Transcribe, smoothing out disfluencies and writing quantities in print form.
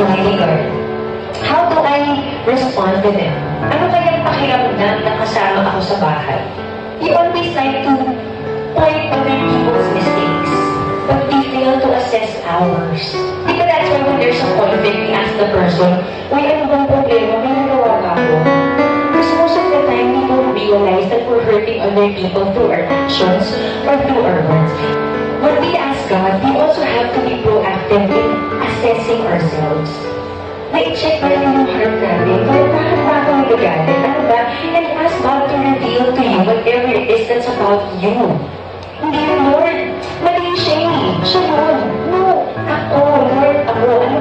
bodyguard. How do I respond to them? Ano kayang pakiramdam na kasama ako sa bahay? We always like to point other people's mistakes, but we fail to assess ours. Because that's why when there's a conflict, we ask the person, uy, ano bang problema? May nagawa ka ako? Because most of the time, we don't realize that we're hurting other people through our actions or through our words. When we ask God, we also have to be proactive in assessing ourselves. Na-check natin yung heart natin. Kaya bakit ba ako nagagalit? Ano ba? And ask God to reveal to you whatever it is that's about you. Hindi yung Lord, mali siya eh. Siya yun. No, ako, Lord, ako. Ano